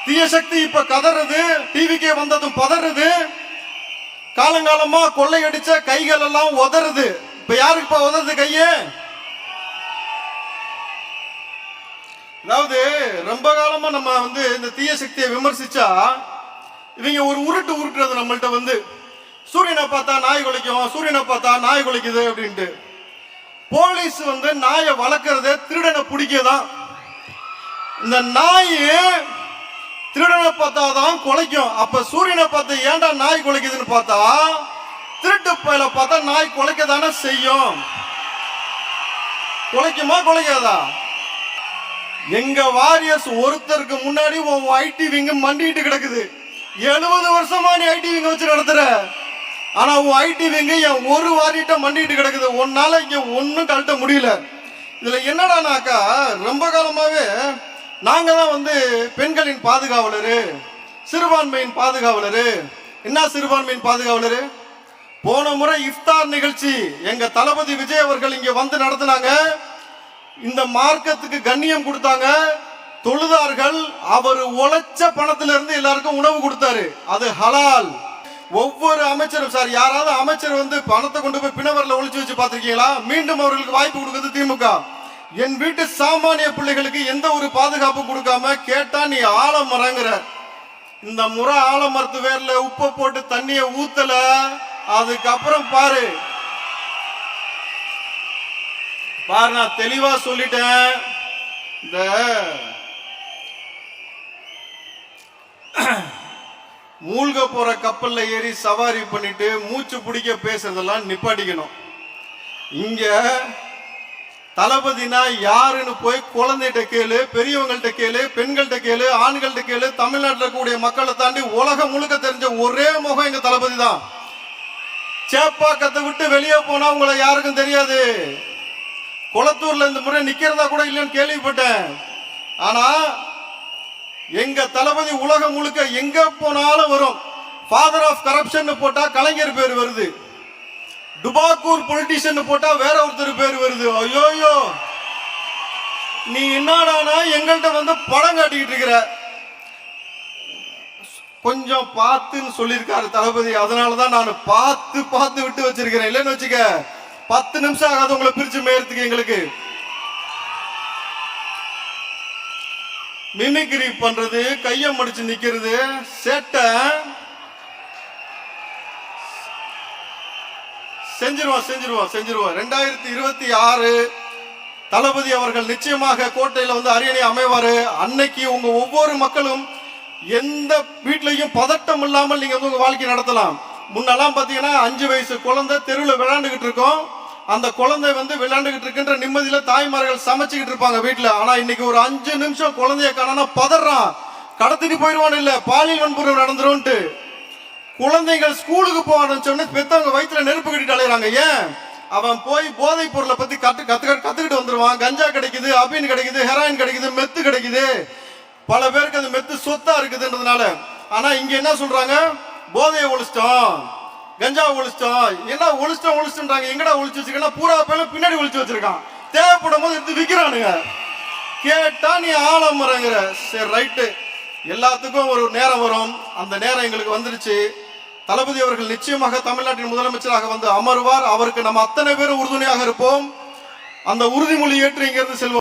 தீய சக்தி இப்ப கதறது, டிவிக்கே வந்ததும் பதறது, காலங்காலமா கொள்ளையடிச்ச கைகள் எல்லாம் உதறது. இப்ப யாருக்கு இப்ப உதறது கையே? அதாவது ரொம்ப காலமா நம்ம இந்த தீய சக்தியை விமர்சிச்சா இவங்க ஒரு உருட்டுறது நம்மள்ட்ட சூரியனை பார்த்தா நாய் குலைக்கும், சூரியனை பார்த்தா நாய் குலைக்குது அப்படின்ட்டு. போலீஸ் நாயை வளர்க்கறதே திருடனை பிடிக்கதான். இந்த நாய் திருடனை பார்த்தாதான் குலைக்கும். அப்ப சூரியனை பார்த்து ஏன்டா நாய் குலைக்குதுன்னு பார்த்தா திருட்டு பயில பார்த்தா நாய் குலைக்க தானே செய்யும். குலைக்குமா குலைக்காதா? எங்க வாரியர்ஸ் ஒருத்தருக்கு முன்னாடி ஐடி விங்க மண்டிட்டு கிடக்குது. 70 வருஷமா நீ ஐடி விங்க வச்சு நடத்துற. ஆனா உன் ஐடி விங்க என் ஒரு வாரிட்ட மண்டிட்டு கிடக்குது. ஒன்னால இங்க ஒன்னும் கழட்ட முடியல. இதுல என்னடானாக்கா ரொம்ப காலமாவே நாங்க தான் பெண்களின் பாதுகாவலரு, சிறுபான்மையின் பாதுகாவலரு. என்ன சிறுபான்மையின் பாதுகாவலரு? போன முறை இஃப்தார் நிகழ்ச்சி எங்க தளபதி விஜய் அவர்கள் இங்க நடத்தினாங்க. இந்த மார்க்கத்துக்கு கண்ணியம் கொடுத்தாங்க, தொழுதார்கள். அவர் உழைச்ச பணத்திலிருந்து எல்லாருக்கும் உணவு கொடுத்தாரு. அது ஹலால். ஒவ்வொரு அமைச்சரும் சார், யாராவது அமைச்சர் பணத்தை கொண்டு போய் பிணவரில் ஒளிச்சு வச்சு பார்த்திருக்கீங்களா? மீண்டும் அவர்களுக்கு வாய்ப்பு கொடுக்குது திமுக. என் வீட்டு சாமானிய பிள்ளைகளுக்கு எந்த ஒரு பாதுகாப்பும் கொடுக்காம கேட்டா நீ ஆலமரங்கிற. இந்த முறை ஆலமரத்து வேர்ல உப்பை போட்டு தண்ணிய ஊத்தல. அதுக்கப்புறம் பாரு நான் தெளிவா சொல்லிட்டேன். இந்த மூழ்க போற கப்பல்ல ஏறி சவாரி பண்ணிட்டு மூச்சு பிடிக்க பேசுறதெல்லாம் நிப்பாட்டிக்கணும். இங்க தளபதினா யாருன்னு போய் குழந்தைகிட்ட கேளு, பெரியவங்கள்ட்ட கேளு, பெண்கள்ட்ட கேளு, ஆண்கள்ட்ட கேளு. தமிழ்நாட்டில் இருக்கக்கூடிய மக்களை தாண்டி உலகம் முழுக்க தெரிஞ்ச ஒரே முகம் எங்க தளபதி தான். சேப்பாக்கத்தை விட்டு வெளியே போனா உங்களை யாருக்கும் தெரியாது. குளத்தூர்ல இந்த முறை நிக்கிறதா கூட இல்லைன்னு கேள்விப்பட்டேன். ஆனா எங்க தளபதி உலகம் முழுக்க எங்க போனாலும் வரும். ஃபாதர் ஆஃப் கரப்ஷன் போட்டா கலைஞர் பேர் வருது. டுபாக்கூர் பொலிட்டிஷியன் போட்டா வேற ஒருத்தர் பேர் வருது. ஐயோயோ, நீ என்னடானா எங்கள்கிட்ட படம் காட்டிக்கிட்டு இருக்கிற. கொஞ்சம் பார்த்துன்னு சொல்லியிருக்காரு தளபதி. அதனாலதான் நான் பார்த்து விட்டு வச்சிருக்கிறேன். இல்லைன்னு வச்சுக்க 10 நிமிஷம் ஆகாது உங்களை பிரிச்சு மேயறதுக்கு. எங்களுக்கு மிமிக்ரி பண்றது, கைய மடிச்சு நிக்கிறது, சேட்டை செஞ்சிருவோம். 2026 தளபதி அவர்கள் நிச்சயமாக கோட்டையில அரியணை அமைவாரு. அன்னைக்கு உங்க ஒவ்வொரு மக்களும் எந்த வீட்லயும் பதட்டம் இல்லாமல் நீங்க உங்க வாழ்க்கை நடத்தலாம். முன்னெல்லாம் பாத்தீங்கன்னா 5 வயசு குழந்தை தெருவில் விளையாண்டுகிட்டு இருக்கோம். அந்த குழந்தை விளையாண்டுகிட்டு இருக்கின்ற நிம்மதியில தாய்மார்கள் சமைச்சுக்கிட்டு இருப்பாங்க வீட்டுல. ஆனா இன்னைக்கு ஒரு 5 நிமிஷம் குழந்தைய காணா பதறான், கடத்திட்டு போயிடுவான், இல்ல பாலியல் வன்புணர்வு நடந்துரும். குழந்தைகள் ஸ்கூலுக்கு போவான்னு பெத்தவங்க வயிற்றுல நெருப்பு கட்டிட்டு அலையிறாங்க. ஏன்? அவன் போய் போதைப் பொருளை பத்தி கத்துக்கிட்டு வந்துருவான். கஞ்சா கிடைக்குது, அபின் கிடைக்குது, ஹெராயின் கிடைக்குது, மெத்து கிடைக்குது. பல பேருக்கு அது மெத்து சொத்தா இருக்குதுன்றதுனால. ஆனா இங்க என்ன சொல்றாங்க? போதையை ஒழிச்சிட்டோம், கஞ்சா ஒழிச்சிட்டோம். என்ன ஒழிச்சிட்டோம்ன்றாங்க. எங்கடா ஒழிச்சு வச்சிருக்கா? பூரா பேர்ல பின்னாடி ஒழிச்சு வச்சிருக்கான். தேவைப்படும் போது எடுத்து விற்கிறானுங்க. கேட்டா நீ ஆலமரங்கிற. சரி, ரைட்டு. எல்லாத்துக்கும் ஒரு நேரம் வரும். அந்த நேரம் எங்களுக்கு வந்துருச்சு. தளபதி அவர்கள் நிச்சயமாக தமிழ்நாட்டின் முதலமைச்சராக அமர்வார். அவருக்கு நம்ம அத்தனை பேரும் உறுதுணையாக இருப்போம். அந்த உறுதிமொழி ஏற்று இங்கிருந்து செல்வோம்.